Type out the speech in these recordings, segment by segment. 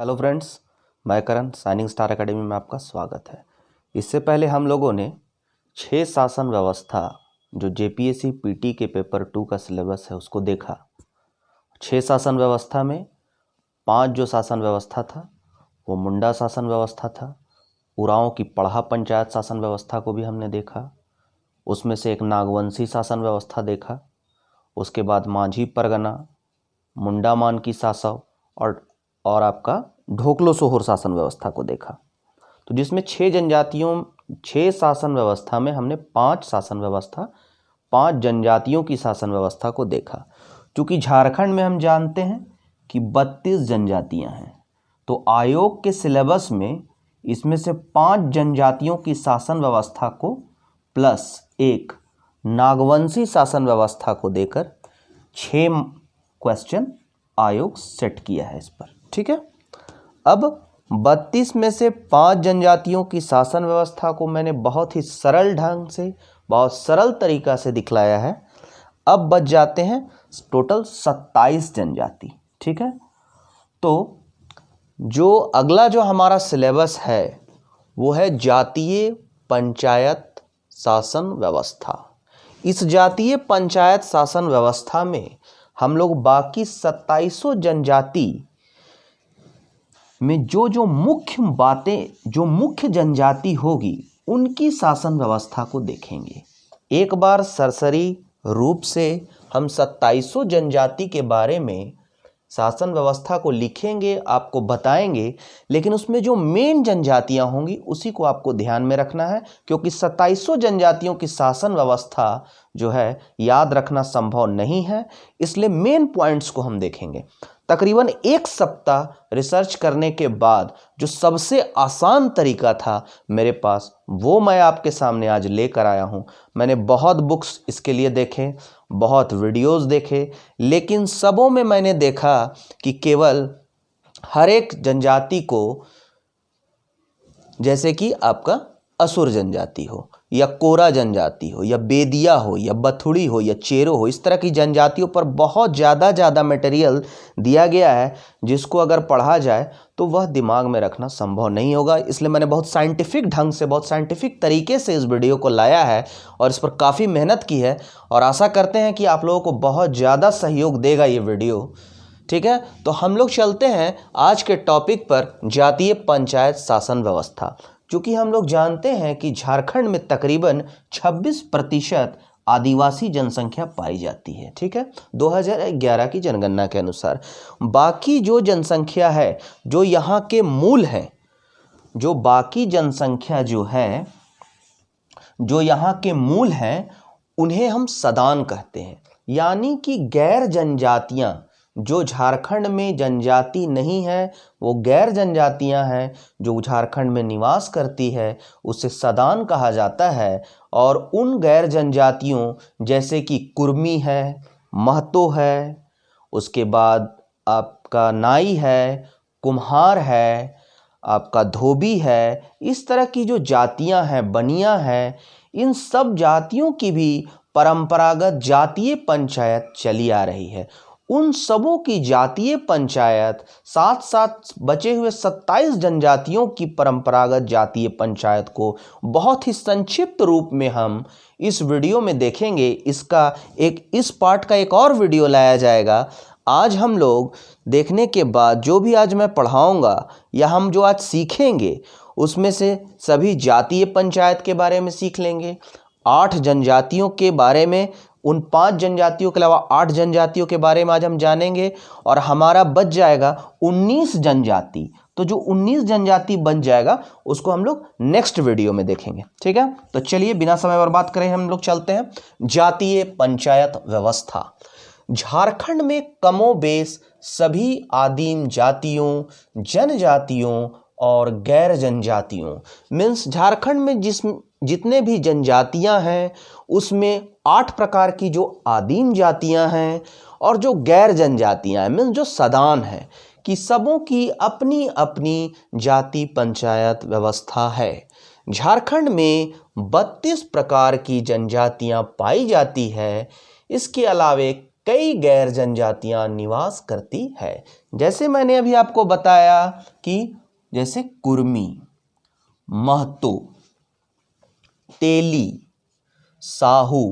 Hello friends, मैं करण shining star academy में आपका स्वागत है। इससे पहले हम लोगों ने 6 शासन व्यवस्था जो जेपीएससी पीटी के पेपर 2 का सिलेबस है उसको देखा। 6 शासन व्यवस्था में 5 जो शासन व्यवस्था था वो मुंडा शासन व्यवस्था था। उरांव की पढ़ा पंचायत शासन व्यवस्था को भी हमने देखा। उसमें से एक नागवंशी शासन व्यवस्था देखा। उसके बाद माझी परगना, मुंडामान की शासव और आपका ढोकलो सोहोर शासन व्यवस्था को देखा। तो जिसमें 6 शासन व्यवस्था में हमने 5 जनजातियों की शासन व्यवस्था को देखा। क्योंकि झारखंड में हम जानते हैं कि 32 जनजातियां हैं, तो आयोग के सिलेबस में इसमें से 5 जनजातियों की शासन व्यवस्था को प्लस एक नागवंशी शासन व्यवस्था को देकर 6 क्वेश्चन आयोग सेट किया है इस पर। ठीक है, अब 32 में से 5 जनजातियों की शासन व्यवस्था को मैंने बहुत ही सरल ढंग से, बहुत सरल तरीका से दिखलाया है। अब बच जाते हैं टोटल 27 जनजाति। ठीक है, तो जो अगला जो हमारा सिलेबस है वो है जातीय पंचायत शासन व्यवस्था। इस जातीय पंचायत शासन व्यवस्था में हम लोग बाकी 27 जनजाति में जो मुख्य बातें, जो मुख्य जनजाति होगी उनकी शासन व्यवस्था को देखेंगे। एक बार सरसरी रूप से हम 27 जनजाति के बारे में शासन व्यवस्था को लिखेंगे, आपको बताएंगे, लेकिन उसमें जो मेन जनजातियां होंगी उसी को आपको ध्यान में रखना है, क्योंकि 27 जनजातियों की शासन व्यवस्था जो है याद रखना संभव नहीं है। इसलिए मेन पॉइंट्स को हम देखेंगे। तकरीबन 1 सप्ताह रिसर्च करने के बाद जो सबसे आसान तरीका था मेरे पास, वो मैं आपके सामने आज लेकर आया हूं। मैंने बहुत बुक्स इसके लिए देखे, बहुत वीडियोस देखे, लेकिन सबों में मैंने देखा कि केवल हर एक जनजाति को, जैसे कि आपका असुर जनजाति हो या कोरा जनजाति हो या बेदिया हो या बथुड़ी हो या चेरो हो, इस तरह की जनजातियों पर बहुत ज़्यादा मटेरियल दिया गया है, जिसको अगर पढ़ा जाए तो वह दिमाग में रखना संभव नहीं होगा। इसलिए मैंने बहुत साइंटिफिक ढंग से, बहुत साइंटिफिक तरीके से इस वीडियो को लाया है और इस पर काफ़ी मेहनत की है, और आशा करते हैं कि आप लोगों को बहुत ज़्यादा सहयोग देगा ये वीडियो। ठीक है, तो हम लोग चलते हैं आज के टॉपिक पर, जातीय पंचायत शासन व्यवस्था। क्योंकि हम लोग जानते हैं कि झारखंड में तकरीबन 26% आदिवासी जनसंख्या पाई जाती है। ठीक है, 2011 की जनगणना के अनुसार। बाकी जो जनसंख्या है, जो यहाँ के मूल हैं, जो बाकी जनसंख्या जो है, जो यहाँ के मूल हैं, उन्हें हम सदान कहते हैं। यानी कि गैर जनजातियाँ, जो झारखंड में जनजाति नहीं है, वो गैर जनजातियां हैं जो झारखंड में निवास करती है, उसे सदान कहा जाता है। और उन गैर जनजातियों जैसे कि कुर्मी है, महतो है, उसके बाद आपका नाई है, कुम्हार है, आपका धोबी है, इस तरह की जो जातियां हैं, बनिया हैं, इन सब जातियों की भी परंपरागत जातीय पंचायत चली आ रही है। उन सबों की जातीय पंचायत, साथ साथ बचे हुए 27 जनजातियों की परंपरागत जातीय पंचायत को बहुत ही संक्षिप्त रूप में हम इस वीडियो में देखेंगे। इस पार्ट का एक और वीडियो लाया जाएगा। आज हम लोग देखने के बाद जो भी आज मैं पढ़ाऊंगा या हम जो आज सीखेंगे, उसमें से सभी जातीय पंचायत के बारे में सीख लेंगे, 8 जनजातियों के बारे में, उन 5 जनजातियों के अलावा 8 जनजातियों के बारे में आज हम जानेंगे, और हमारा बच जाएगा 19 जनजाति। तो जो 19 जनजाति बन जाएगा उसको हम लोग नेक्स्ट वीडियो में देखेंगे। ठीक है, तो चलिए बिना समय बर्बाद करें हम लोग चलते हैं। जातीय पंचायत व्यवस्था। झारखंड में कमोबेश सभी आदिम जातियों, जनजातियों और गैर जनजातियों, मीन्स झारखंड में जितने भी जनजातियां हैं उसमें 8 प्रकार की जो आदिम जातियां हैं और जो गैर जनजातियां हैं, मीन्स जो सदान हैं, कि सबों की अपनी अपनी जाति पंचायत व्यवस्था है। झारखंड में 32 प्रकार की जनजातियां पाई जाती है। इसके अलावे कई गैर जनजातियां निवास करती है। जैसे मैंने अभी आपको बताया कि जैसे कुर्मी, महतो, तेली, साहू,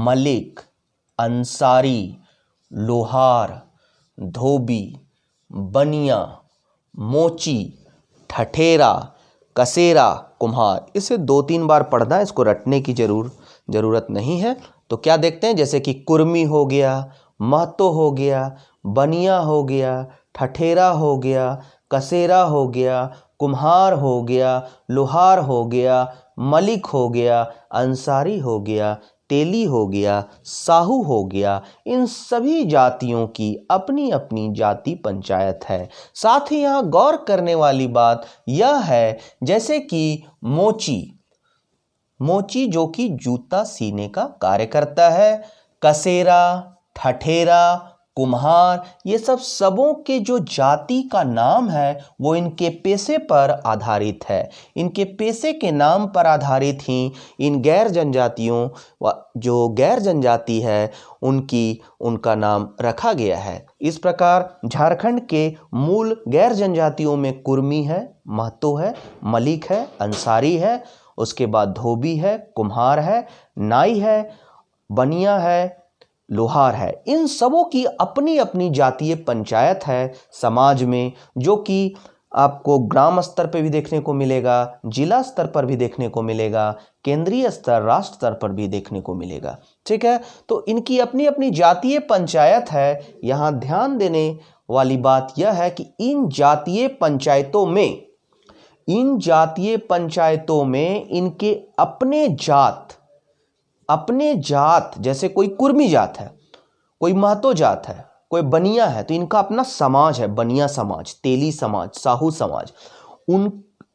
मलिक, अंसारी, लोहार, धोबी, बनिया, मोची, ठठेरा, कसेरा, कुम्हार। इसे 2-3 बार पढ़ना, इसको रटने की जरूरत नहीं है। तो क्या देखते हैं, जैसे कि कुर्मी हो गया, महतो हो गया, बनिया हो गया, ठठेरा हो गया, कसेरा हो गया, कुम्हार हो गया, लोहार हो गया, मलिक हो गया, अंसारी हो गया, तेली हो गया, साहू हो गया। इन सभी जातियों की अपनी अपनी जाति पंचायत है। साथ ही यहाँ गौर करने वाली बात यह है, जैसे कि मोची जो कि जूता सीने का कार्य करता है, कसेरा, ठठेरा, कुम्हार, ये सबों के जो जाति का नाम है वो इनके पेशे पर आधारित है। इनके पेशे के नाम पर आधारित ही इन गैर जनजातियों, जो गैर जनजाति है उनका नाम रखा गया है। इस प्रकार झारखंड के मूल गैर जनजातियों में कुर्मी है, महतो है, मलिक है, अंसारी है, उसके बाद धोबी है, कुम्हार है, नाई है, बनिया है, लोहार है। इन सबों की अपनी अपनी जातीय पंचायत है समाज में, जो कि आपको ग्राम स्तर पर भी देखने को मिलेगा, जिला स्तर पर भी देखने को मिलेगा, केंद्रीय स्तर, राष्ट्र स्तर पर भी देखने को मिलेगा। ठीक है, तो इनकी अपनी अपनी जातीय पंचायत है। यहाँ ध्यान देने वाली बात यह है कि इन जातीय पंचायतों में इनके अपने जात, जैसे कोई कुर्मी जात है, कोई महतो जात है, कोई बनिया है, तो इनका अपना समाज है, बनिया समाज, तेली समाज, साहू समाज।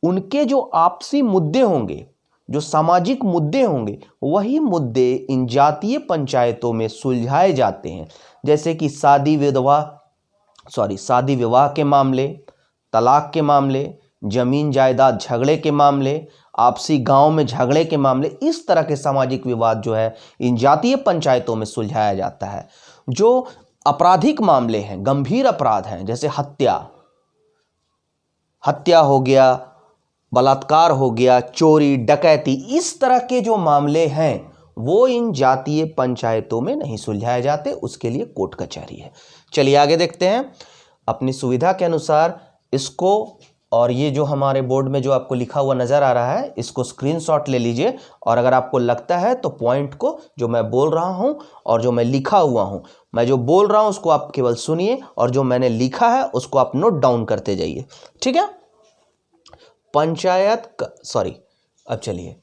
उनके जो आपसी मुद्दे होंगे, जो सामाजिक मुद्दे होंगे, वही मुद्दे इन जातीय पंचायतों में सुलझाए जाते हैं। जैसे कि शादी विवाह के मामले, तलाक के मामले, जमीन जायदाद झगड़े के मामले, आपसी गांव में झगड़े के मामले, इस तरह के सामाजिक विवाद जो है इन जातीय पंचायतों में सुलझाया जाता है। जो आपराधिक मामले हैं, गंभीर अपराध हैं, जैसे हत्या हो गया, बलात्कार हो गया, चोरी, डकैती, इस तरह के जो मामले हैं वो इन जातीय पंचायतों में नहीं सुलझाए जाते, उसके लिए कोर्ट कचहरी है। चलिए आगे देखते हैं। अपनी सुविधा के अनुसार इसको, और ये जो हमारे बोर्ड में जो आपको लिखा हुआ नज़र आ रहा है, इसको स्क्रीनशॉट ले लीजिए, और अगर आपको लगता है तो पॉइंट को, जो मैं बोल रहा हूँ और जो मैं लिखा हुआ हूँ, मैं जो बोल रहा हूँ उसको आप केवल सुनिए, और जो मैंने लिखा है उसको आप नोट डाउन करते जाइए। ठीक है, अब चलिए,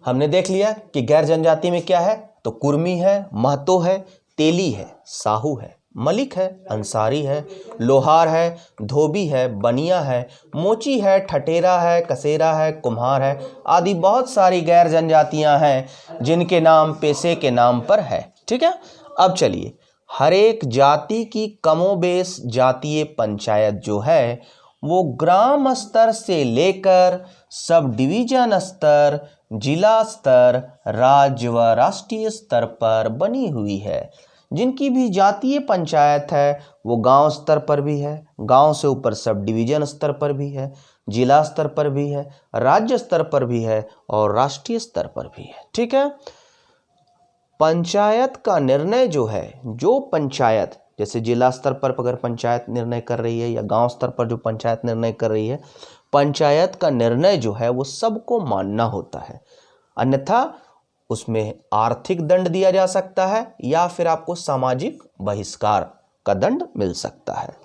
हमने देख लिया कि गैर जनजाति में क्या है, तो कुर्मी है, महतो है, तेली है, साहू है, मलिक है, अंसारी है, लोहार है, धोबी है, बनिया है, मोची है, ठठेरा है, कसेरा है, कुम्हार है, आदि बहुत सारी गैर जनजातियां हैं जिनके नाम पेशे के नाम पर है। ठीक है, अब चलिए, हर एक जाति की कमोबेश जातीय पंचायत जो है वो ग्राम स्तर से लेकर सब डिवीजन स्तर, जिला स्तर, राज्य व राष्ट्रीय स्तर पर बनी हुई है। जिनकी भी जातीय पंचायत है वो गांव स्तर पर भी है, गांव से ऊपर सब डिवीजन स्तर पर भी है, जिला स्तर पर भी है, राज्य स्तर पर भी है और राष्ट्रीय स्तर पर भी है। ठीक है, पंचायत का निर्णय जो है, जो पंचायत जैसे जिला स्तर पर अगर पंचायत निर्णय कर रही है या गांव स्तर पर जो पंचायत निर्णय कर रही है, पंचायत का निर्णय जो है वो सबको मानना होता है, अन्यथा उसमें आर्थिक दंड दिया जा सकता है या फिर आपको सामाजिक बहिष्कार का दंड मिल सकता है।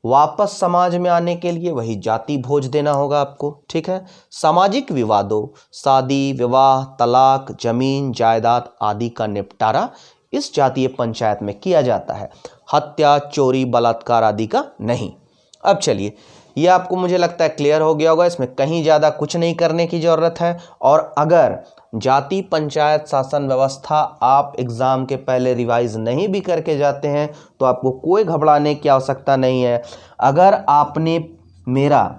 वापस समाज में आने के लिए वही जाति भोज देना होगा आपको। ठीक है, सामाजिक विवादों, शादी विवाह, तलाक, जमीन जायदाद आदि का निपटारा इस जातीय पंचायत में किया जाता है, हत्या, चोरी, बलात्कार आदि का नहीं। अब चलिए, ये आपको मुझे लगता है क्लियर हो गया होगा, इसमें कहीं ज़्यादा कुछ नहीं करने की ज़रूरत है। और अगर जाति पंचायत शासन व्यवस्था आप एग्ज़ाम के पहले रिवाइज नहीं भी करके जाते हैं तो आपको कोई घबराने की आवश्यकता नहीं है। अगर आपने मेरा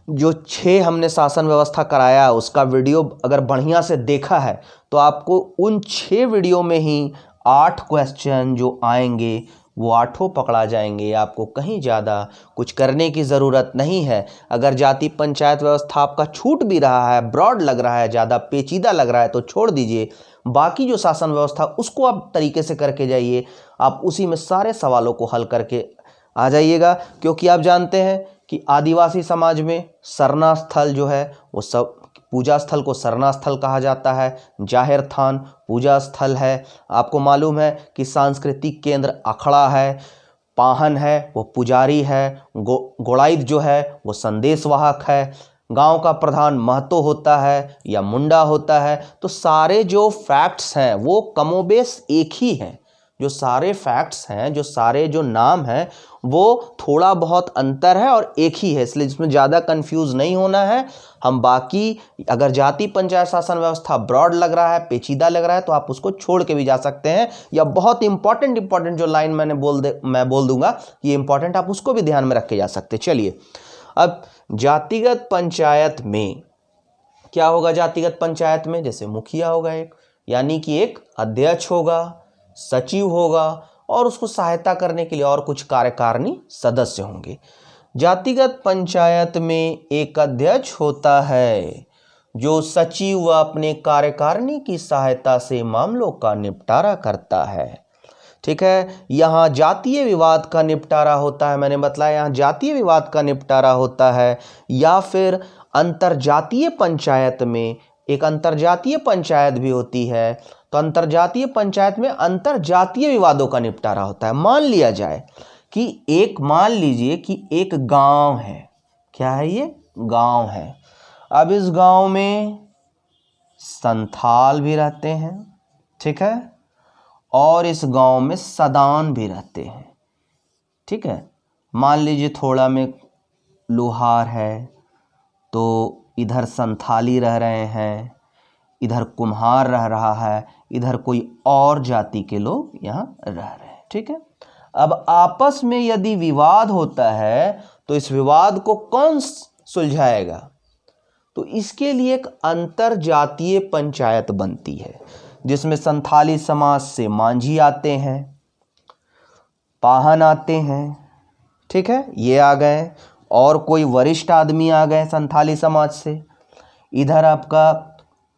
जो 6 हमने शासन व्यवस्था कराया उसका वीडियो अगर बढ़िया से देखा है तो आपको उन 6 वीडियो में ही 8 क्वेश्चन जो आएंगे वो 8 पकड़ा जाएंगे। आपको कहीं ज़्यादा कुछ करने की ज़रूरत नहीं है। अगर जाति पंचायत व्यवस्था आपका छूट भी रहा है, ब्रॉड लग रहा है, ज़्यादा पेचीदा लग रहा है, तो छोड़ दीजिए। बाकी जो शासन व्यवस्था उसको आप तरीके से करके जाइए, आप उसी में सारे सवालों को हल करके आ जाइएगा। क्योंकि आप जानते हैं कि आदिवासी समाज में सरना स्थल जो है वो सब पूजा स्थल को सरना स्थल कहा जाता है, जाहिर थान पूजा स्थल है। आपको मालूम है कि सांस्कृतिक केंद्र अखड़ा है, पाहन है वो पुजारी है, गोड़ाइद जो है वो संदेशवाहक है, गांव का प्रधान महतो होता है या मुंडा होता है। तो सारे जो फैक्ट्स हैं वो कमोबेश एक ही हैं। जो सारे फैक्ट्स हैं, जो सारे जो नाम हैं, वो थोड़ा बहुत अंतर है और एक ही है, इसलिए इसमें ज़्यादा कंफ्यूज नहीं होना है। हम बाकी अगर जाति पंचायत शासन व्यवस्था ब्रॉड लग रहा है, पेचीदा लग रहा है, तो आप उसको छोड़ के भी जा सकते हैं, या बहुत इंपॉर्टेंट जो लाइन मैं बोल दूंगा ये इंपॉर्टेंट, आप उसको भी ध्यान में रख के जा सकते। चलिए, अब जातिगत पंचायत में क्या होगा? जातिगत पंचायत में जैसे मुखिया होगा एक, यानी कि एक अध्यक्ष होगा, सचिव होगा और उसको सहायता करने के लिए और कुछ कार्यकारिणी सदस्य होंगे। जातिगत पंचायत में एक अध्यक्ष होता है जो सचिव व अपने कार्यकारिणी की सहायता से मामलों का निपटारा करता है। ठीक है, यहाँ जातीय विवाद का निपटारा होता है। मैंने बताया यहाँ जातीय विवाद का निपटारा होता है, या फिर अंतरजातीय पंचायत में एक अंतरजातीय पंचायत भी होती है। तो अंतरजातीय पंचायत में अंतरजातीय विवादों का निपटारा होता है। मान लीजिए कि एक गांव है। क्या है? ये गांव है। अब इस गांव में संथाल भी रहते हैं, ठीक है, और इस गांव में सदान भी रहते हैं। ठीक है, मान लीजिए थोड़ा में लोहार है, तो इधर संथाली रह रहे हैं, इधर कुम्हार रह रहा है, इधर कोई और जाति के लोग यहाँ रह रहे हैं। ठीक है, अब आपस में यदि विवाद होता है तो इस विवाद को कौन सुलझाएगा? तो इसके लिए एक अंतरजातीय पंचायत बनती है, जिसमें संथाली समाज से मांझी आते हैं, पाहन आते हैं, ठीक है, ये आ गए, और कोई वरिष्ठ आदमी आ गए संथाली समाज से। इधर आपका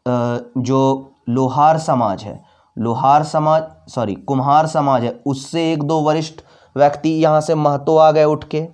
जो लोहार समाज है, कुम्हार समाज है, उससे एक दो वरिष्ठ व्यक्ति यहाँ से महतो आ गए उठ के,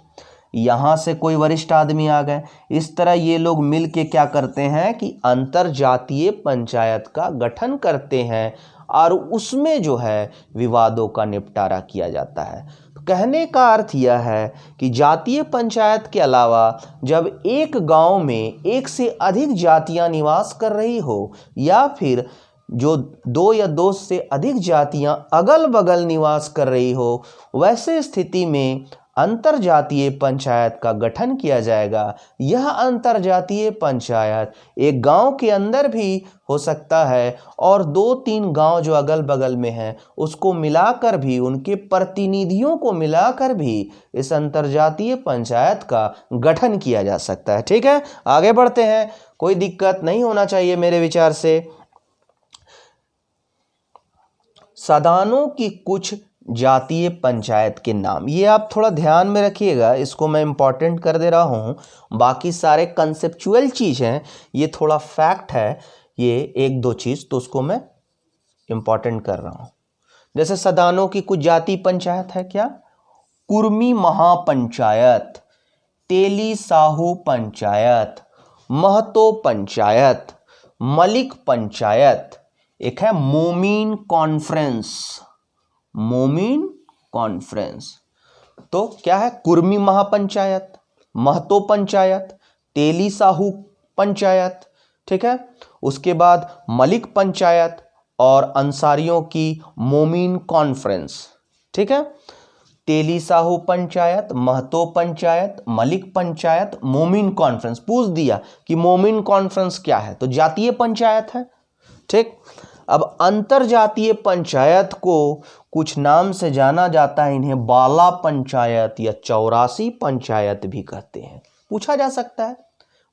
यहाँ से कोई वरिष्ठ आदमी आ गए। इस तरह ये लोग मिल के क्या करते हैं कि अंतरजातीय पंचायत का गठन करते हैं और उसमें जो है विवादों का निपटारा किया जाता है। तो कहने का अर्थ यह है कि जातीय पंचायत के अलावा जब एक गांव में एक से अधिक जातियां निवास कर रही हो, या फिर जो 2 या 2 से अधिक जातियां अगल बगल निवास कर रही हो, वैसे स्थिति में अंतरजातीय पंचायत का गठन किया जाएगा। यह अंतरजातीय पंचायत एक गांव के अंदर भी हो सकता है और 2-3 गांव जो अगल बगल में हैं उसको मिलाकर भी, उनके प्रतिनिधियों को मिलाकर भी इस अंतरजातीय पंचायत का गठन किया जा सकता है। ठीक है, आगे बढ़ते हैं, कोई दिक्कत नहीं होना चाहिए मेरे विचार से। सदानों की कुछ जातीय पंचायत के नाम, ये आप थोड़ा ध्यान में रखिएगा, इसको मैं इंपॉर्टेंट कर दे रहा हूँ। बाकी सारे कंसेप्चुअल चीज़ हैं, ये थोड़ा फैक्ट है, ये 1-2 चीज़ तो उसको मैं इंपॉर्टेंट कर रहा हूँ। जैसे सदानों की कुछ जाति पंचायत है, क्या? कुर्मी महापंचायत, तेली साहू पंचायत, महतो पंचायत, मलिक पंचायत, एक है मोमीन कॉन्फ्रेंस। तो क्या है? कुर्मी महापंचायत, महतो पंचायत, तेली साहू पंचायत, ठीक है, उसके बाद मलिक पंचायत और अंसारियों की मोमीन कॉन्फ्रेंस। ठीक है, तेली साहू पंचायत, महतो पंचायत, मलिक पंचायत, मोमीन कॉन्फ्रेंस। पूछ दिया कि मोमीन कॉन्फ्रेंस क्या है, तो जातीय पंचायत है। ठीक, अब अंतरजातीय पंचायत को कुछ नाम से जाना जाता है, इन्हें बाला पंचायत या 84 पंचायत भी कहते हैं। पूछा जा सकता है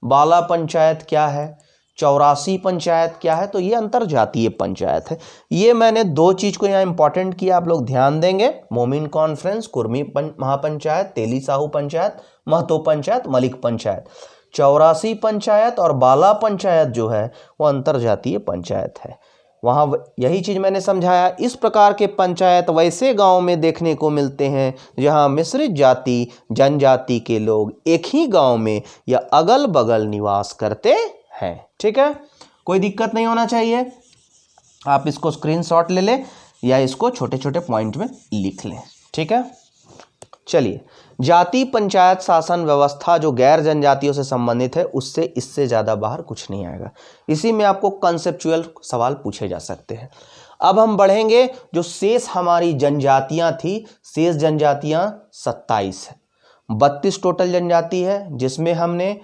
बाला पंचायत क्या है, 84 पंचायत क्या है, तो ये अंतर जातीय पंचायत है। ये मैंने दो चीज को यहाँ इंपॉर्टेंट किया, आप लोग ध्यान देंगे। मोमिन कॉन्फ्रेंस, कुर्मी महापंचायत, तेली साहू पंचायत, महतो पंचायत, मलिक पंचायत। 84 पंचायत और बाला पंचायत जो है वो अंतर जातीय पंचायत है। वहाँ यही चीज मैंने समझाया। इस प्रकार के पंचायत वैसे गांव में देखने को मिलते हैं जहां मिश्रित जाति जनजाति के लोग एक ही गांव में या अगल बगल निवास करते हैं। ठीक है, कोई दिक्कत नहीं होना चाहिए। आप इसको स्क्रीनशॉट ले लें या इसको छोटे छोटे पॉइंट में लिख लें। ठीक है, चलिए, जाति पंचायत शासन व्यवस्था जो गैर जनजातियों से संबंधित है उससे इससे ज़्यादा बाहर कुछ नहीं आएगा। इसी में आपको कंसेप्चुअल सवाल पूछे जा सकते हैं। अब हम बढ़ेंगे, जो शेष हमारी जनजातियां थी, शेष जनजातियां 27 है। 32 टोटल जनजाति है, जिसमें हमने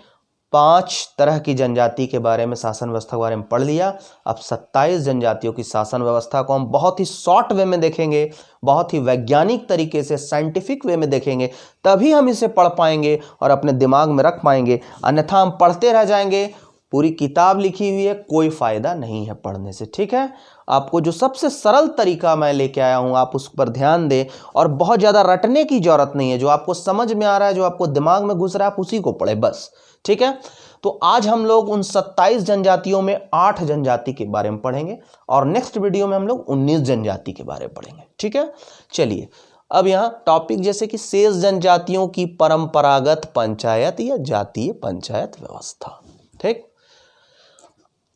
5 तरह की जनजाति के बारे में, शासन व्यवस्था के बारे में पढ़ लिया। अब 27 जनजातियों की शासन व्यवस्था को हम बहुत ही शॉर्ट वे में देखेंगे, बहुत ही वैज्ञानिक तरीके से, साइंटिफिक वे में देखेंगे, तभी हम इसे पढ़ पाएंगे और अपने दिमाग में रख पाएंगे। अन्यथा हम पढ़ते रह जाएंगे, पूरी किताब लिखी हुई है, कोई फायदा नहीं है पढ़ने से। ठीक है, आपको जो सबसे सरल तरीका मैं लेके आया हूं आप उस पर ध्यान दें, और बहुत ज़्यादा रटने की जरूरत नहीं है। जो आपको समझ में आ रहा है, जो आपको दिमाग में घुस रहा है, आप उसी को पढ़े बस। ठीक है, तो आज हम लोग उन 27 जनजातियों में 8 जनजाति के बारे में पढ़ेंगे और नेक्स्ट वीडियो में हम लोग 19 जनजाति के बारे में पढ़ेंगे। ठीक है, चलिए, अब यहाँ टॉपिक जैसे कि शेष जनजातियों की परंपरागत पंचायत या जातीय पंचायत व्यवस्था। ठीक,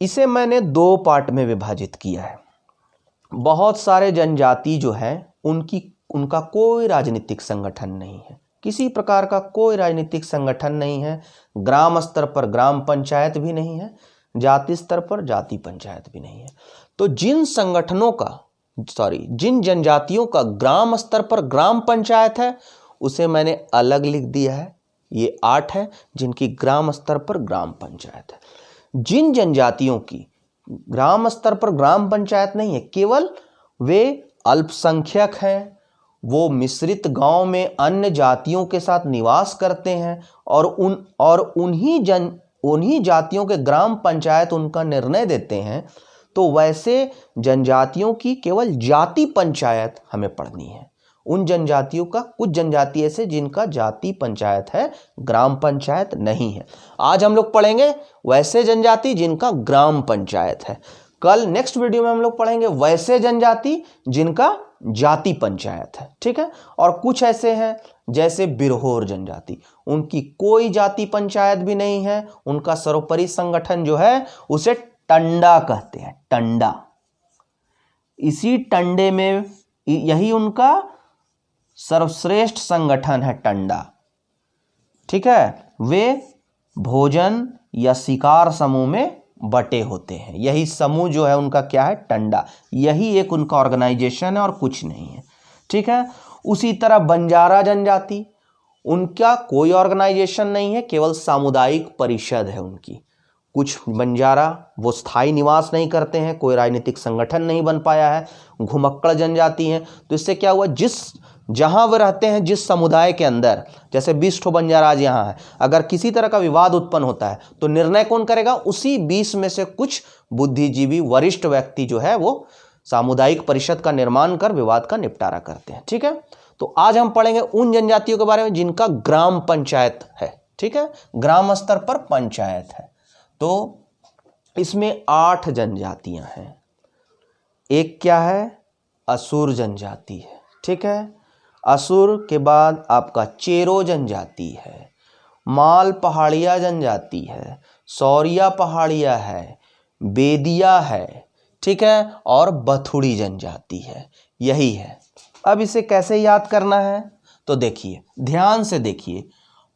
इसे मैंने 2 पार्ट में विभाजित किया है। बहुत सारे जनजाति जो है उनका कोई राजनीतिक संगठन नहीं है, किसी प्रकार का कोई राजनीतिक संगठन नहीं है। ग्राम स्तर पर ग्राम पंचायत भी नहीं है, जाति स्तर पर जाति पंचायत भी नहीं है। तो जिन जनजातियों का ग्राम स्तर पर ग्राम पंचायत है उसे मैंने अलग लिख दिया है। ये 8 है जिनकी ग्राम स्तर पर ग्राम पंचायत है। जिन जनजातियों की ग्राम स्तर पर ग्राम पंचायत नहीं है, केवल वे अल्पसंख्यक हैं, वो मिश्रित गांव में अन्य जातियों के साथ निवास करते हैं और उन्हीं जातियों के ग्राम पंचायत उनका निर्णय देते हैं, तो वैसे जनजातियों की केवल जाति पंचायत हमें पढ़नी है। उन जनजातियों का, कुछ जनजाति ऐसे जिनका जाति पंचायत है, ग्राम पंचायत नहीं है। आज हम लोग पढ़ेंगे वैसे जनजाति जिनका ग्राम पंचायत है। कल नेक्स्ट वीडियो में हम लोग पढ़ेंगे वैसे जनजाति जिनका जाति पंचायत है। ठीक है, और कुछ ऐसे हैं जैसे बिरहोर जनजाति, उनकी कोई जाति पंचायत भी नहीं है। उनका सर्वोपरि संगठन जो है उसे टंडा कहते हैं, टंडा। इसी टंडे में, यही उनका सर्वश्रेष्ठ संगठन है, टंडा। ठीक है, वे भोजन या शिकार समूह में बटे होते हैं। यही समूह जो है उनका क्या है, टंडा। यही एक उनका ऑर्गेनाइजेशन है और कुछ नहीं है। ठीक है, उसी तरह बंजारा जनजाति, उनका कोई ऑर्गेनाइजेशन नहीं है, केवल सामुदायिक परिषद है उनकी। कुछ बंजारा वो स्थायी निवास नहीं करते हैं, कोई राजनीतिक संगठन नहीं बन पाया है, घुमक्कड़ जनजाति हैं। तो इससे क्या हुआ, जहां वे रहते हैं, जिस समुदाय के अंदर, जैसे 20 ठो बंजारा आज यहाँ है, अगर किसी तरह का विवाद उत्पन्न होता है तो निर्णय कौन करेगा, उसी 20 में से कुछ बुद्धिजीवी वरिष्ठ व्यक्ति जो है वो सामुदायिक परिषद का निर्माण कर विवाद का निपटारा करते हैं। ठीक है, तो आज हम पढ़ेंगे उन जनजातियों के बारे में जिनका ग्राम पंचायत है। ठीक है, ग्राम स्तर पर पंचायत है। तो इसमें 8 जनजातियां हैं। एक क्या है, असुर जनजाति है। ठीक है, असुर के बाद आपका चेरो जनजाति है, माल पहाड़िया जनजाति है, सौरिया पहाड़िया है, बेदिया है। ठीक है, और बथुड़ी जनजाति है। यही है। अब इसे कैसे याद करना है, तो देखिए, ध्यान से देखिए।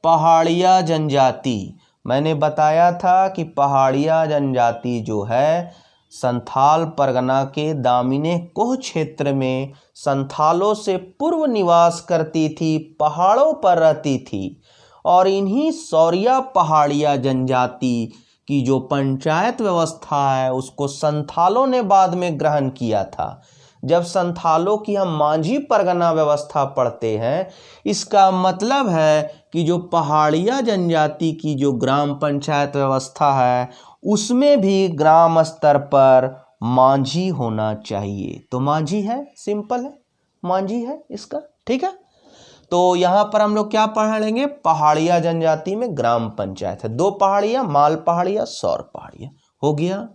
पहाड़िया जनजाति, मैंने बताया था कि पहाड़िया जनजाति जो है संथाल परगना के दामिने कोह क्षेत्र में संथालों से पूर्व निवास करती थी, पहाड़ों पर रहती थी। और इन्हीं सौरिया पहाड़िया जनजाति की जो पंचायत व्यवस्था है उसको संथालों ने बाद में ग्रहण किया था। जब संथालों की हम मांझी परगना व्यवस्था पढ़ते हैं, इसका मतलब है कि जो पहाड़िया जनजाति की जो ग्राम पंचायत व्यवस्था है उसमें भी ग्राम स्तर पर मांझी होना चाहिए। तो मांझी है, सिंपल है, मांझी है इसका, ठीक है। तो यहां पर हम लोग क्या पढ़ लेंगे, पहाड़िया जनजाति में ग्राम पंचायत है, 2 पहाड़िया, माल पहाड़िया, सौर पहाड़िया, हो गया।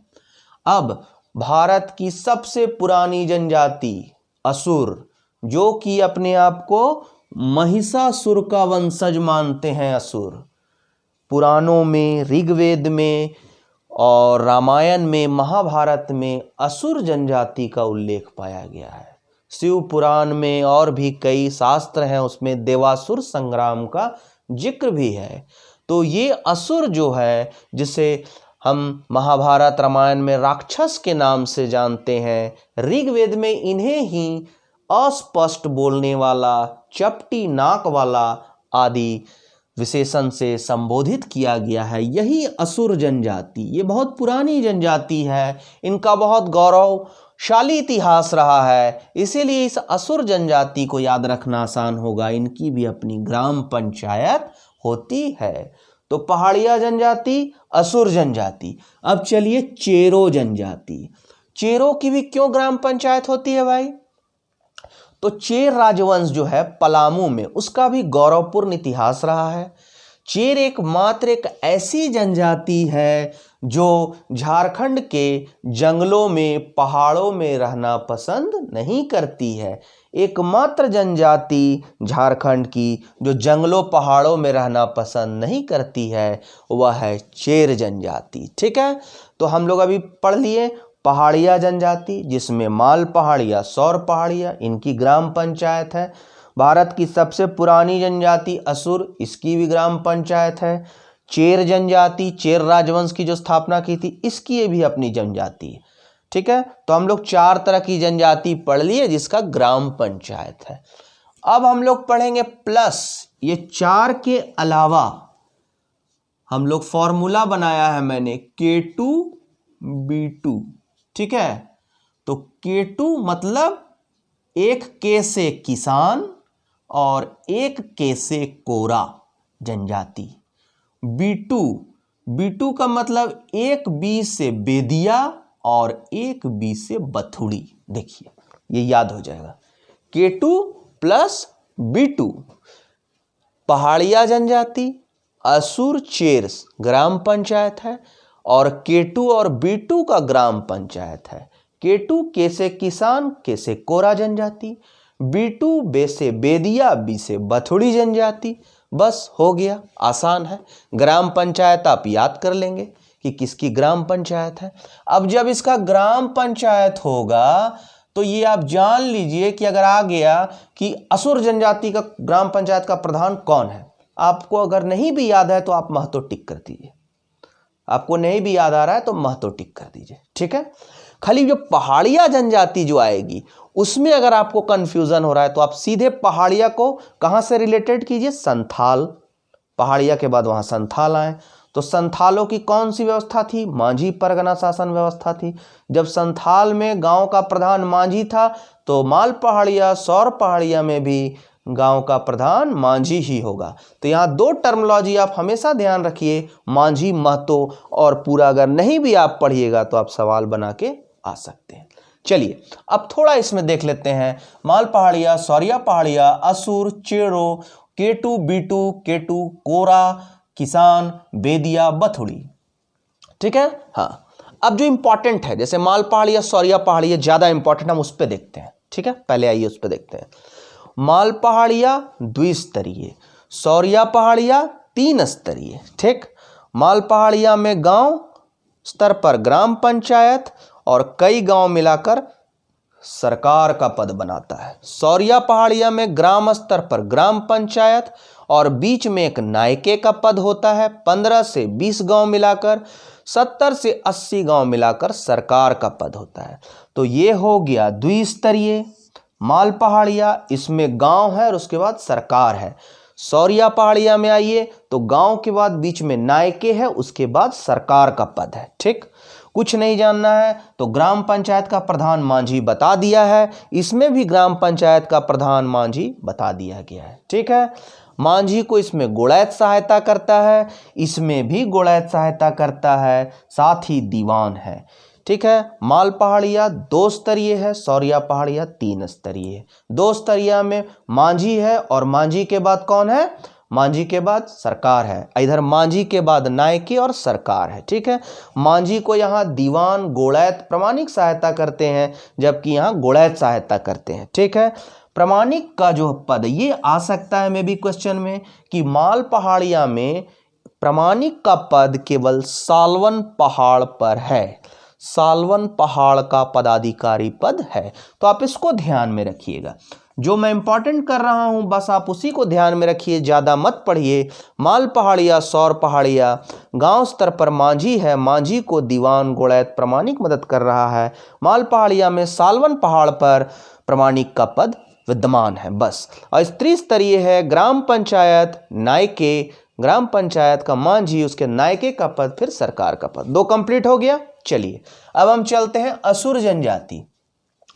अब भारत की सबसे पुरानी जनजाति असुर, जो कि अपने आप को महिषासुर का वंशज मानते हैं, असुर पुराणों में, ऋग्वेद में और रामायण में, महाभारत में असुर जनजाति का उल्लेख पाया गया है। शिव पुराण में और भी कई शास्त्र हैं, उसमें देवासुर संग्राम का जिक्र भी है। तो ये असुर जो है, जिसे हम महाभारत रामायण में राक्षस के नाम से जानते हैं, ऋग्वेद में इन्हें ही अस्पष्ट बोलने वाला, चपटी नाक वाला आदि विशेषण से संबोधित किया गया है। यही असुर जनजाति, ये बहुत पुरानी जनजाति है, इनका बहुत गौरवशाली इतिहास रहा है, इसीलिए इस असुर जनजाति को याद रखना आसान होगा। इनकी भी अपनी ग्राम पंचायत होती है। तो पहाड़िया जनजाति, असुर जनजाति। अब चलिए चेरो जनजाति। चेरो की भी क्यों ग्राम पंचायत होती है भाई? तो चेर राजवंश जो है पलामू में, उसका भी गौरवपूर्ण इतिहास रहा है। चेर एकमात्र एक ऐसी जनजाति है जो झारखंड के जंगलों में, पहाड़ों में रहना पसंद नहीं करती है। एकमात्र जनजाति झारखंड की जो जंगलों पहाड़ों में रहना पसंद नहीं करती है वह है चेर जनजाति, ठीक है। तो हम लोग अभी पढ़ लिए पहाड़िया जनजाति, जिसमें माल पहाड़िया, सौर पहाड़िया, इनकी ग्राम पंचायत है। भारत की सबसे पुरानी जनजाति असुर, इसकी भी ग्राम पंचायत है। चेर जनजाति, चेर राजवंश की जो स्थापना की थी, इसकी भी अपनी जनजाति है, ठीक है। तो हम लोग 4 तरह की जनजाति पढ़ लिए जिसका ग्राम पंचायत है। अब हम लोग पढ़ेंगे प्लस, ये 4 के अलावा हम लोग फॉर्मूला बनाया है मैंने, K2B2, ठीक है। तो K2 मतलब 1 K से किसान और 1 K से कोरा जनजाति। B2 का मतलब 1 B से बेदिया और 1 B से बथुड़ी। देखिए ये याद हो जाएगा, K2 प्लस B2। पहाड़िया जनजाति, असुर, चेर ग्राम पंचायत है और K2 और B2 का ग्राम पंचायत है। K2 K से किसान, K से कोरा जनजाति, B2 बे से बेदिया, B से बथुड़ी जनजाति। बस हो गया, आसान है। ग्राम पंचायत आप याद कर लेंगे कि किसकी ग्राम पंचायत है। अब जब इसका ग्राम पंचायत होगा तो ये आप जान लीजिए कि अगर आ गया कि असुर जनजाति का ग्राम पंचायत का प्रधान कौन है, आपको अगर नहीं भी याद है तो आप महतो टिक कर दीजिए। आपको नहीं भी याद आ रहा है तो महतो टिक कर दीजिए, ठीक है। खाली जो पहाड़िया जनजाति जो आएगी उसमें अगर आपको कंफ्यूजन हो रहा है तो आप सीधे पहाड़िया को कहां से रिलेटेड कीजिए, संथाल। पहाड़िया के बाद वहां संथाल आए तो संथालों की कौन सी व्यवस्था थी, मांझी परगना शासन व्यवस्था थी। जब संथाल में गांव का प्रधान मांझी था तो माल पहाड़िया, सौर पहाड़िया में भी गांव का प्रधान मांझी ही होगा। तो यहाँ 2 टर्मिनोलॉजी आप हमेशा ध्यान रखिए, मांझी, महतो, और पूरा अगर नहीं भी आप पढ़िएगा तो आप सवाल बना के आ सकते हैं। चलिए अब थोड़ा इसमें देख लेते हैं। माल पहाड़िया, सौरिया पहाड़िया, असुर, चेरो, K2 B2, K2 कोरा, किसान, बेदिया, बथुड़ी, ठीक है। हाँ, अब जो इंपॉर्टेंट है, जैसे माल पहाड़िया, सौरिया पहाड़िया ज्यादा इंपॉर्टेंट, हम उस पर देखते हैं, ठीक है। पहले आइए उस पर देखते हैं। माल पहाड़िया द्विस्तरीय, सौरिया पहाड़िया 3 स्तरीय, ठीक। माल पहाड़िया में गांव स्तर पर ग्राम पंचायत और कई गांव मिलाकर सरकार का पद बनाता है। सौरिया पहाड़िया में ग्राम स्तर पर ग्राम पंचायत और बीच में एक नायके का पद होता है। 15 से 20 गांव मिलाकर 70 से 80 गांव मिलाकर सरकार का पद होता है। तो ये हो गया द्विस्तरीय माल पहाड़िया, इसमें गांव है और उसके बाद सरकार है। सौरिया पहाड़िया में आइए तो गांव के बाद बीच में नायके है, उसके बाद सरकार का पद है, ठीक। कुछ नहीं जानना है तो ग्राम पंचायत का प्रधान मांझी बता दिया है, इसमें भी ग्राम पंचायत का प्रधान मांझी बता दिया गया है। ठीक है, मांझी को इसमें गुणैत सहायता करता है, इसमें भी गुणैत सहायता करता है, साथ ही दीवान है। ठीक है, माल पहाड़िया 2 स्तरीय है, सौरिया पहाड़िया 3 स्तरीय है। 2 स्तरीय में मांझी है और मांझी के बाद कौन है? मांझी के बाद सरकार है। इधर मांझी के बाद नायके और सरकार है। ठीक है, मांझी को यहाँ दीवान गोड़ैत प्रामाणिक सहायता करते हैं, जबकि यहाँ गोड़ैत सहायता करते हैं। ठीक है, प्रामाणिक का जो पद ये आ सकता है मे भी क्वेश्चन में कि माल पहाड़िया में प्रामाणिक का पद केवल सालवन पहाड़ पर है, सालवन पहाड़ का पदाधिकारी पद है। तो आप इसको ध्यान में रखिएगा, जो मैं इंपॉर्टेंट कर रहा हूं बस आप उसी को ध्यान में रखिए, ज़्यादा मत पढ़िए। माल पहाड़िया, सौर पहाड़िया, गांव स्तर पर मांझी है, मांझी को दीवान गोड़ैत प्रामाणिक मदद कर रहा है। माल पहाड़िया में सालवन पहाड़ पर प्रामाणिक का पद विद्यमान है बस। और त्रिस्तरीय है, ग्राम पंचायत नायके, ग्राम पंचायत का मांझी, उसके नायके का पद, फिर सरकार का पद। 2 कंप्लीट हो गया। चलिए अब हम चलते हैं असुर जनजाति।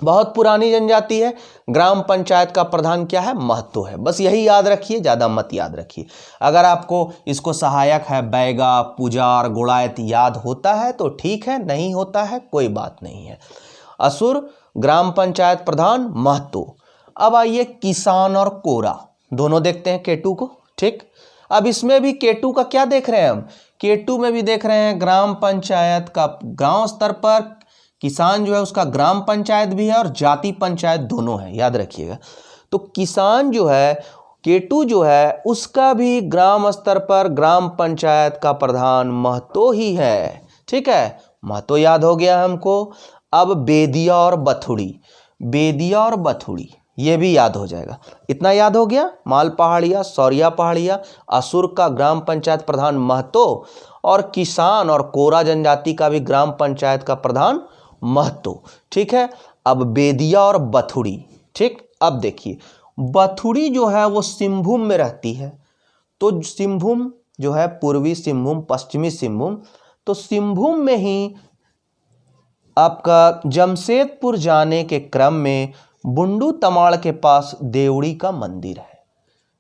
बहुत पुरानी जनजाति है। ग्राम पंचायत का प्रधान क्या है? महतो है। बस यही याद रखिए, ज़्यादा मत याद रखिए। अगर आपको इसको सहायक है बैगा, पुजार, गुड़ैत याद होता है तो ठीक है, नहीं होता है कोई बात नहीं है। असुर ग्राम पंचायत प्रधान महतो। अब आइए किसान और कोरा दोनों देखते हैं केटू को। ठीक, अब इसमें भी केटू का क्या देख रहे हैं हम? केटू में भी देख रहे हैं ग्राम पंचायत का गांव स्तर पर किसान जो है उसका ग्राम पंचायत भी है और जाति पंचायत दोनों है, याद रखिएगा। तो किसान जो है, केटू जो है, उसका भी ग्राम स्तर पर ग्राम पंचायत का प्रधान महतो ही है। ठीक है, महतो याद हो गया हमको। अब बेदिया और बथुड़ी, बेदिया और बथुड़ी ये भी याद हो जाएगा। इतना याद हो गया। माल पहाड़िया, सौरिया पहाड़िया, असुर का ग्राम पंचायत प्रधान महतो और किसान और कोरा जनजाति का भी ग्राम पंचायत का प्रधान महतो। ठीक है, अब बेदिया और बथुड़ी। ठीक, अब देखिए बथुड़ी जो है वो सिंहभूम में रहती है। तो सिंहभूम जो है पूर्वी सिंहभूम, पश्चिमी सिंहभूम, तो सिंहभूम में ही आपका जमशेदपुर जाने के क्रम में बुंडू तमाड़ के पास देवड़ी का मंदिर है,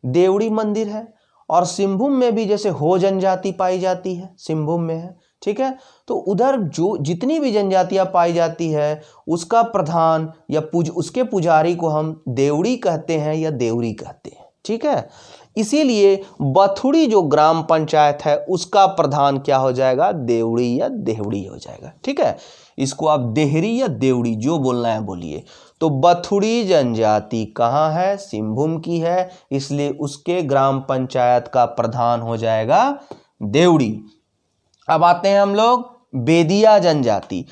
देवड़ी मंदिर है। और सिंहभूम में भी जैसे हो जनजाति पाई जाती है, सिंहभूम में है। ठीक है, तो उधर जो जितनी भी जनजातियां पाई जाती है उसका प्रधान या उसके पुजारी को हम देवड़ी कहते हैं या देवरी कहते हैं। ठीक है, इसीलिए बथुड़ी जो ग्राम पंचायत है उसका प्रधान क्या हो जाएगा? देवड़ी या देवड़ी हो जाएगा। ठीक है, इसको आप देहरी या देवड़ी जो बोलना है बोलिए। तो बथुड़ी जनजाति कहाँ है? सिंहभूम की है, इसलिए उसके ग्राम पंचायत का प्रधान हो जाएगा देवड़ी। अब आते हैं हम लोग बेदिया जनजाति।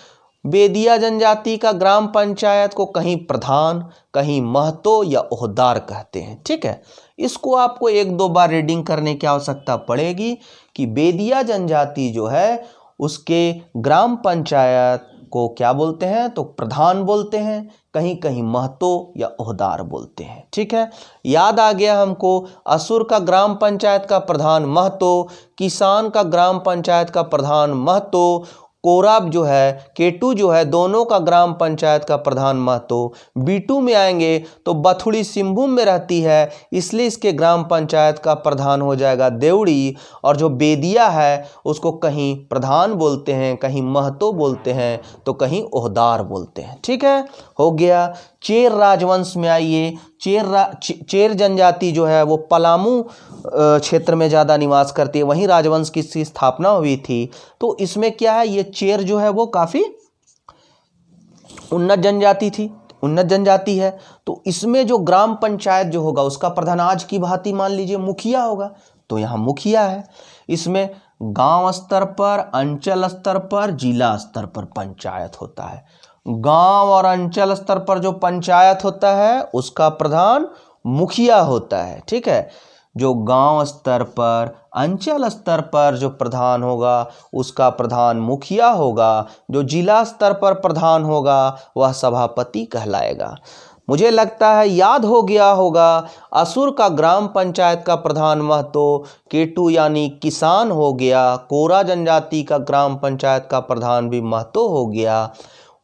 बेदिया जनजाति का ग्राम पंचायत को कहीं प्रधान, कहीं महतो या ओहदार कहते हैं। ठीक है, इसको आपको 1-2 बार रीडिंग करने की आवश्यकता पड़ेगी कि बेदिया जनजाति जो है उसके ग्राम पंचायत को क्या बोलते हैं? तो प्रधान बोलते हैं, कहीं कहीं महतो या ओहदार बोलते हैं। ठीक है, याद आ गया हमको। असुर का ग्राम पंचायत का प्रधान महतो, किसान का ग्राम पंचायत का प्रधान महतो, कोराब जो है, केटू जो है, दोनों का ग्राम पंचायत का प्रधान महतो। बीटू में आएंगे तो बथुड़ी सिंहभूम में रहती है, इसलिए इसके ग्राम पंचायत का प्रधान हो जाएगा देवड़ी। और जो बेदिया है उसको कहीं प्रधान बोलते हैं, कहीं महतो बोलते हैं, तो कहीं ओहदार बोलते हैं। ठीक है, हो गया। चेर राजवंश में आइए। चेर जनजाति जो है वो पलामू क्षेत्र में ज़्यादा निवास करती है, वहीं राजवंश की स्थापना हुई थी। तो इसमें क्या है, ये चेर जो है वो काफ़ी उन्नत जनजाति थी, उन्नत जनजाति है। तो इसमें जो ग्राम पंचायत जो होगा उसका प्रधान आज की भांति मान लीजिए मुखिया होगा, तो यहाँ मुखिया है। इसमें गांव स्तर पर, अंचल स्तर पर, जिला स्तर पर पंचायत होता है। गांव और अंचल स्तर पर जो पंचायत होता है उसका प्रधान मुखिया होता है। ठीक है, जो गांव स्तर पर, अंचल स्तर पर जो प्रधान होगा उसका प्रधान मुखिया होगा। जो जिला स्तर पर प्रधान होगा वह सभापति कहलाएगा। मुझे लगता है याद हो गया होगा। असुर का ग्राम पंचायत का प्रधान महतो, केटू यानी किसान हो गया। कोरा जनजाति का ग्राम पंचायत का प्रधान भी महतो हो गया।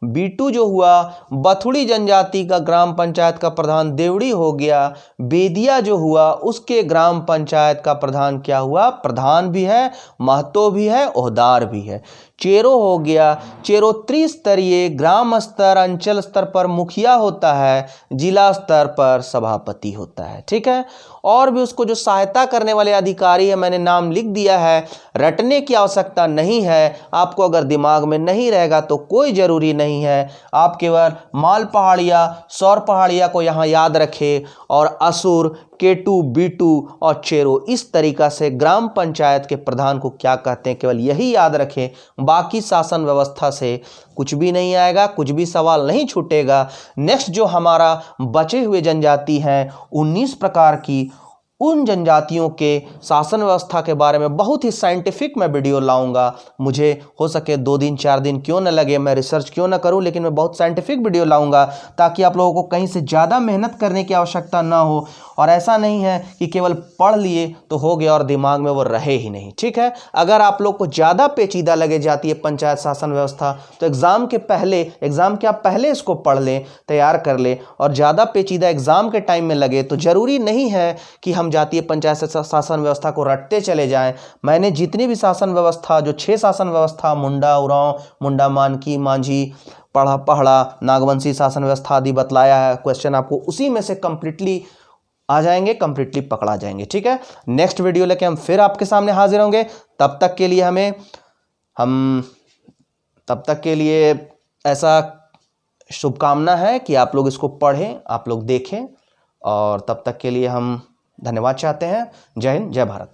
बीटू जो हुआ बथुड़ी जनजाति का ग्राम पंचायत का प्रधान देवड़ी हो गया। बेदिया जो हुआ उसके ग्राम पंचायत का प्रधान क्या हुआ, प्रधान भी है, महतो भी है, ओहदार भी है। चेरो हो गया, चेरो त्रिस्तरीय ग्राम स्तर अंचल स्तर पर मुखिया होता है, जिला स्तर पर सभापति होता है। ठीक है, और भी उसको जो सहायता करने वाले अधिकारी है मैंने नाम लिख दिया है, रटने की आवश्यकता नहीं है। आपको अगर दिमाग में नहीं रहेगा तो कोई जरूरी नहीं है, आप केवल माल पहाड़िया सौर पहाड़िया को यहाँ याद रखें और असुर, केटू, बीटू और चेरो इस तरीका से ग्राम पंचायत के प्रधान को क्या कहते हैं केवल यही याद रखें। बाकी शासन व्यवस्था से कुछ भी नहीं आएगा, कुछ भी सवाल नहीं छूटेगा। नेक्स्ट जो हमारा बचे हुए जनजाति हैं 19 प्रकार की, उन जनजातियों के शासन व्यवस्था के बारे में बहुत ही साइंटिफिक मैं वीडियो लाऊंगा। मुझे हो सके 2 दिन 4 दिन क्यों न लगे, मैं रिसर्च क्यों न करूं, लेकिन मैं बहुत साइंटिफिक वीडियो लाऊंगा ताकि आप लोगों को कहीं से ज़्यादा मेहनत करने की आवश्यकता ना हो। और ऐसा नहीं है कि केवल पढ़ लिए तो हो गया और दिमाग में वो रहे ही नहीं। ठीक है, अगर आप लोग को ज़्यादा पेचीदा लगे जाती है पंचायत शासन व्यवस्था तो एग्ज़ाम के आप पहले इसको पढ़ लें, तैयार कर लें। और ज़्यादा पेचीदा एग्ज़ाम के टाइम में लगे तो ज़रूरी नहीं है कि हम जातीय पंचायत शासन व्यवस्था को रटते चले जाएं। मैंने जितनी भी शासन व्यवस्था, जो 6 शासन व्यवस्था, मुंडा, उरांव, मुंडा, मानकी, मांझी, पहड़ा, नागवंशी शासन व्यवस्था आदि बतलाया है, क्वेश्चन आपको उसी में से कंप्लीटली आ जाएंगे, कंप्लीटली पकड़ा जाएंगे। ठीक है, नेक्स्ट वीडियो लेके हम फिर आपके सामने हाजिर होंगे। तब तक के लिए ऐसा शुभकामना है कि आप लोग इसको पढ़ें, आप लोग देखें, और तब तक के लिए हम धन्यवाद चाहते हैं। जय हिंद, जय भारत।